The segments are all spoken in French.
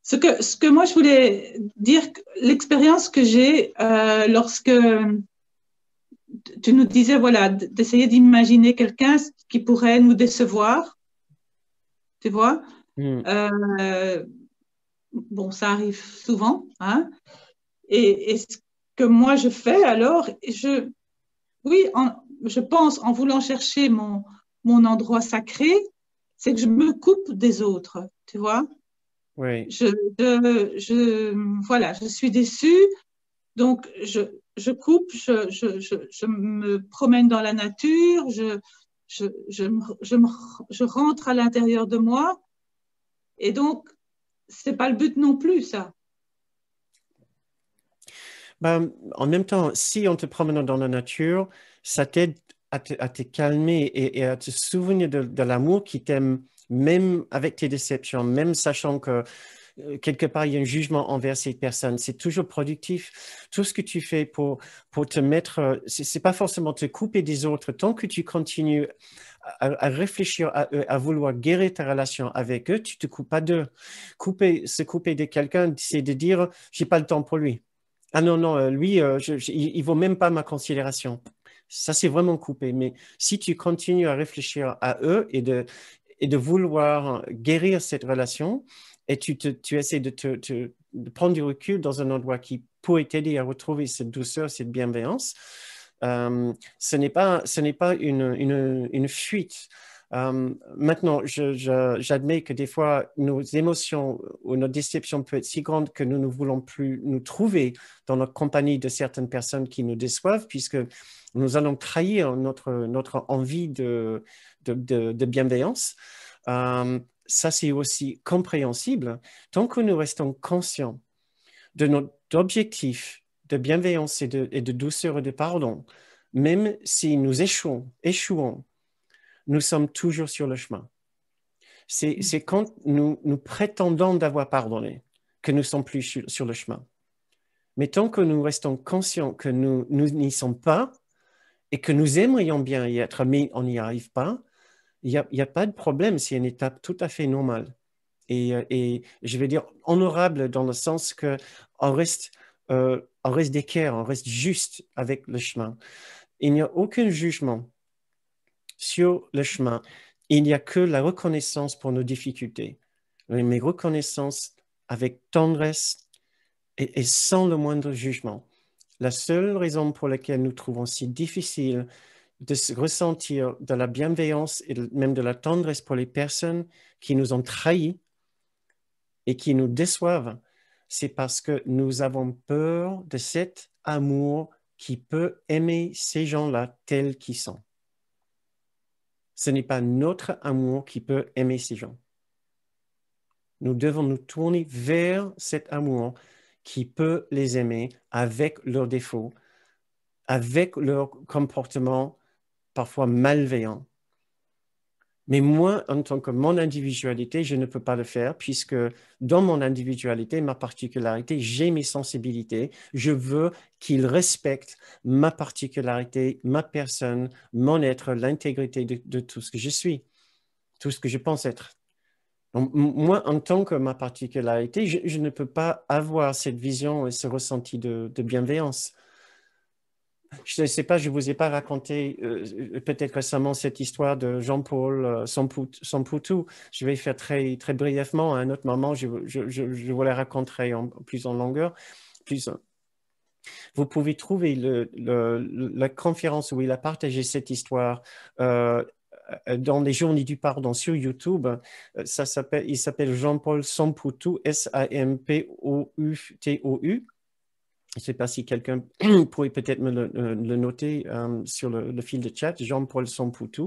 Ce que moi je voulais dire, l'expérience que j'ai lorsque tu nous disais, voilà, d'essayer d'imaginer quelqu'un qui pourrait nous décevoir, tu vois. Hmm. Euh, bon, ça arrive souvent, hein. Et ce que moi je fais alors, oui, je pense en voulant chercher mon endroit sacré, c'est que je me coupe des autres, tu vois. Oui. Voilà, je suis déçue, donc je coupe, je me promène dans la nature, je rentre à l'intérieur de moi, et donc c'est pas le but non plus, ça. Ben, en même temps, si en te promenant dans la nature, ça t'aide à te calmer et à te souvenir de l'amour qui t'aime, même avec tes déceptions, même sachant que quelque part, il y a un jugement envers cette personne. C'est toujours productif. Tout ce que tu fais pour te mettre, c'est pas forcément te couper des autres. Tant que tu continues à réfléchir à eux, à vouloir guérir ta relation avec eux, tu te coupes pas d'eux. Se couper de quelqu'un, c'est de dire, j'ai pas le temps pour lui. Ah non, non, lui, il vaut même pas ma considération. Ça, c'est vraiment coupé. Mais si tu continues à réfléchir à eux et de vouloir guérir cette relation, et tu essaies de prendre du recul dans un endroit qui pourrait t'aider à retrouver cette douceur, cette bienveillance, ce n'est pas une fuite. Maintenant, j'admets que des fois, nos émotions ou notre déception peut être si grande que nous ne voulons plus nous trouver dans la compagnie de certaines personnes qui nous déçoivent, puisque nous allons trahir notre envie de bienveillance. Ça, c'est aussi compréhensible tant que nous restons conscients de notre objectif de bienveillance et de douceur et de pardon. Même si nous échouons, nous sommes toujours sur le chemin. C'est quand nous prétendons d'avoir pardonné que nous ne sommes plus sur le chemin. Mais tant que nous restons conscients que nous n'y sommes pas et que nous aimerions bien y être, mais on n'y arrive pas, il n'y a pas de problème. C'est une étape tout à fait normale. Et je vais dire honorable dans le sens on reste d'équerre, on reste juste avec le chemin. Il n'y a aucun jugement sur le chemin. Il n'y a que la reconnaissance pour nos difficultés. Mais reconnaissance avec tendresse et sans le moindre jugement. La seule raison pour laquelle nous trouvons si difficile de ressentir de la bienveillance et même de la tendresse pour les personnes qui nous ont trahis et qui nous déçoivent, c'est parce que nous avons peur de cet amour qui peut aimer ces gens-là tels qu'ils sont. Ce n'est pas notre amour qui peut aimer ces gens. Nous devons nous tourner vers cet amour qui peut les aimer avec leurs défauts, avec leur comportement parfois malveillant. Mais moi, en tant que mon individualité, je ne peux pas le faire puisque dans mon individualité, ma particularité, j'ai mes sensibilités. Je veux qu'ils respectent ma particularité, ma personne, mon être, l'intégrité de tout ce que je suis, tout ce que je pense être. Donc, moi, en tant que ma particularité, je ne peux pas avoir cette vision et ce ressenti de bienveillance. Je ne sais pas, je ne vous ai pas raconté peut-être récemment cette histoire de Jean-Paul Samputu. Je vais faire très, très brièvement. À un autre moment, je vous la raconterai plus en longueur. Vous pouvez trouver la conférence où il a partagé cette histoire dans les Journées du Pardon sur YouTube. Il s'appelle Jean-Paul Samputu, Samputou. Je ne sais pas si quelqu'un pourrait peut-être me le noter sur le fil de chat. Jean-Paul Samputu,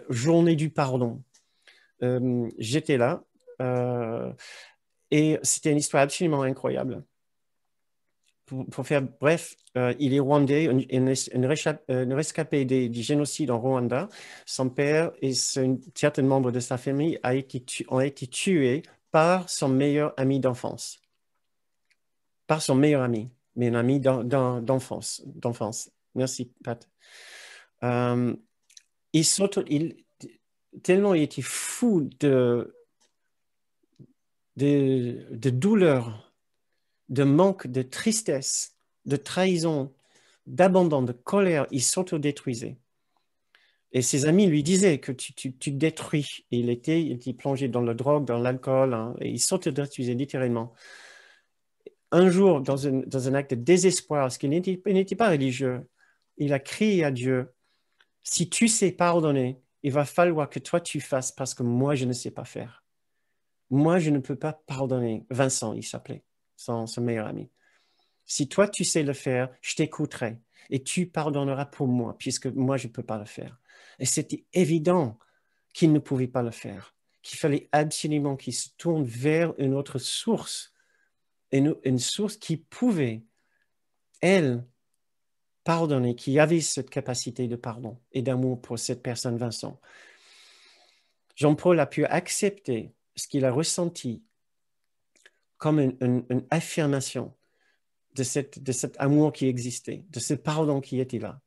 Journée du Pardon. J'étais là et c'était une histoire absolument incroyable. Pour faire bref, il est rwandais, une rescapée du génocide en Rwanda. Son père et certains membres de sa famille ont été tués par son meilleur ami d'enfance. Par son meilleur ami, mais un ami d'enfance. Merci, Pat. Tellement il était fou de douleur, de manque, de tristesse, de trahison, d'abandon, de colère, il s'autodétruisait. Et ses amis lui disaient que tu détruis. Et il était plongé dans la drogue, dans l'alcool, hein, et il s'autodétruisait littéralement. Un jour, dans un acte de désespoir, parce qu'il n'était pas religieux, il a crié à Dieu, si tu sais pardonner, il va falloir que toi tu fasses parce que moi je ne sais pas faire. Moi je ne peux pas pardonner. Vincent, il s'appelait, son meilleur ami. Si toi tu sais le faire, je t'écouterai et tu pardonneras pour moi, puisque moi je ne peux pas le faire. Et c'était évident qu'il ne pouvait pas le faire, qu'il fallait absolument qu'il se tourne vers une autre source, une source qui pouvait, elle, pardonner, qui avait cette capacité de pardon et d'amour pour cette personne, Vincent. Jean-Paul a pu accepter ce qu'il a ressenti comme une affirmation de cet amour qui existait, de ce pardon qui était là.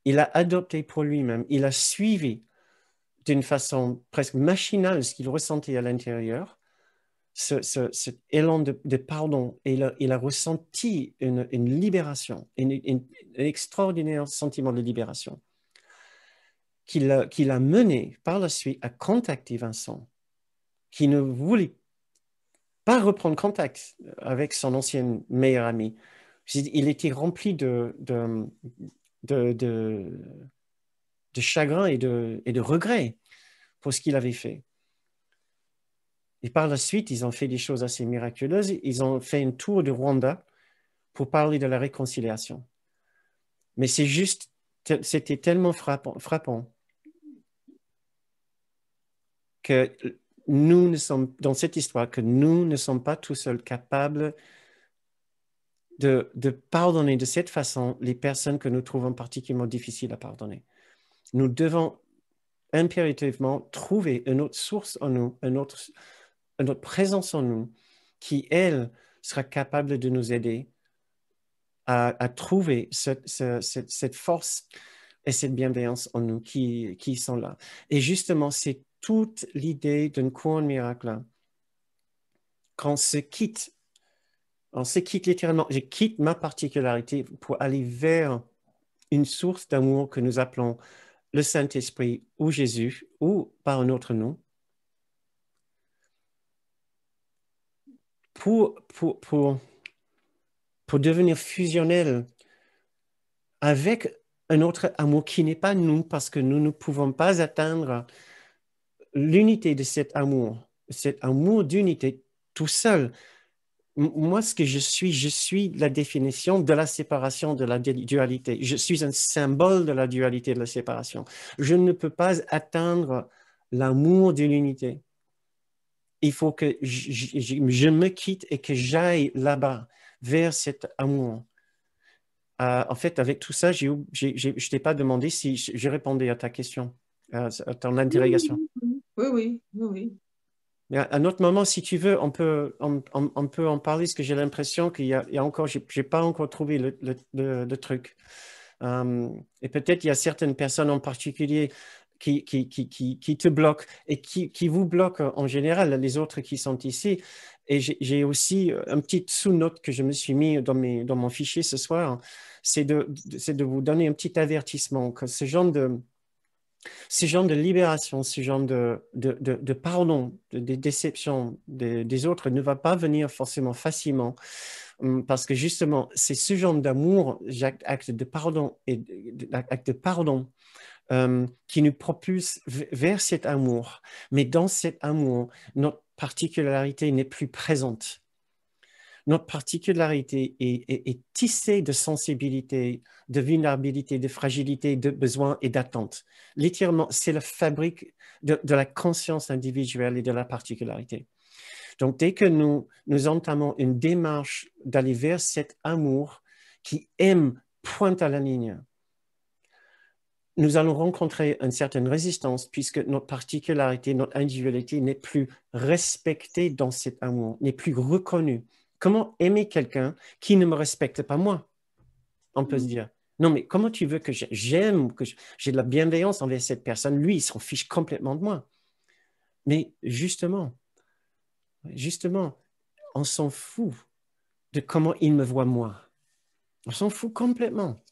Il a adopté pour lui-même, il a suivi d'une façon presque machinale ce qu'il ressentait à l'intérieur, cet élan de pardon, et il a ressenti une libération, un extraordinaire sentiment de libération qui l'a mené par la suite à contacter Vincent, qui ne voulait pas reprendre contact avec son ancien meilleur ami. Il était rempli de chagrin et de regret pour ce qu'il avait fait. Et par la suite, ils ont fait des choses assez miraculeuses. Ils ont fait un tour de Rwanda pour parler de la réconciliation. Mais c'était tellement frappant que nous ne sommes, dans cette histoire, que nous ne sommes pas tout seuls capables de pardonner de cette façon les personnes que nous trouvons particulièrement difficiles à pardonner. Nous devons impérativement trouver une autre source en nous, une autre présence en nous, qui, elle, sera capable de nous aider à trouver cette force et cette bienveillance en nous qui sont là. Et justement, c'est toute l'idée d'une couronne miracle. Quand on se quitte littéralement, je quitte ma particularité pour aller vers une source d'amour que nous appelons le Saint-Esprit ou Jésus ou par un autre nom, pour devenir fusionnel avec un autre amour qui n'est pas nous, parce que nous ne pouvons pas atteindre l'unité de cet amour d'unité tout seul. Moi, ce que je suis la définition de la séparation, de la dualité. Je suis un symbole de la dualité, de la séparation. Je ne peux pas atteindre l'amour de l'unité. Il faut que je me quitte et que j'aille là-bas, vers cet amour. En fait, avec tout ça, je ne t'ai pas demandé si je répondais à ta question, à ton interrogation. Oui. Mais à un autre moment, si tu veux, on peut en parler, parce que j'ai l'impression qu'il y a encore, je n'ai pas encore trouvé le truc. Et peut-être il y a certaines personnes en particulier qui te bloquent et qui vous bloquent en général, les autres qui sont ici. Et j'ai aussi une petite sous-note que je me suis mis dans mon fichier ce soir, c'est de vous donner un petit avertissement que ce genre de libération, ce genre de pardon, de déception des autres ne va pas venir forcément facilement, parce que justement, c'est ce genre d'amour, acte de pardon qui nous propulse vers cet amour. Mais dans cet amour, notre particularité n'est plus présente. Notre particularité est tissée de sensibilité, de vulnérabilité, de fragilité, de besoins et d'attentes. Littéralement, c'est la fabrique de la conscience individuelle et de la particularité. Donc, dès que nous entamons une démarche d'aller vers cet amour qui aime pointe à la ligne, nous allons rencontrer une certaine résistance puisque notre particularité, notre individualité n'est plus respectée dans cet amour, n'est plus reconnue. Comment aimer quelqu'un qui ne me respecte pas moi? On peut se dire, non, mais comment tu veux que j'aime, que j'ai de la bienveillance envers cette personne? Lui, il s'en fiche complètement de moi. Mais justement, Justement, on s'en fout de comment il me voit moi. On s'en fout complètement.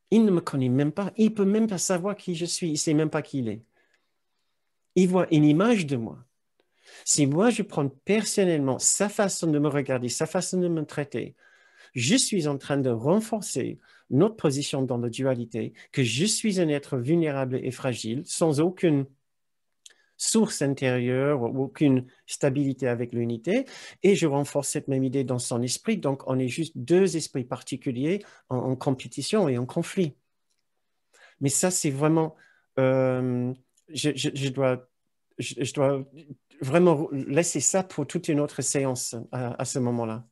Il ne me connaît même pas. Il ne peut même pas savoir qui je suis. Il ne sait même pas qui il est. Il voit une image de moi. Si moi, je prends personnellement sa façon de me regarder, sa façon de me traiter, je suis en train de renforcer notre position dans la dualité, que je suis un être vulnérable et fragile, sans aucune source intérieure ou aucune stabilité avec l'unité, et je renforce cette même idée dans son esprit. Donc, on est juste deux esprits particuliers en compétition et en conflit. Mais ça, c'est vraiment... euh, je dois vraiment laisser ça pour toute une autre séance à ce moment-là.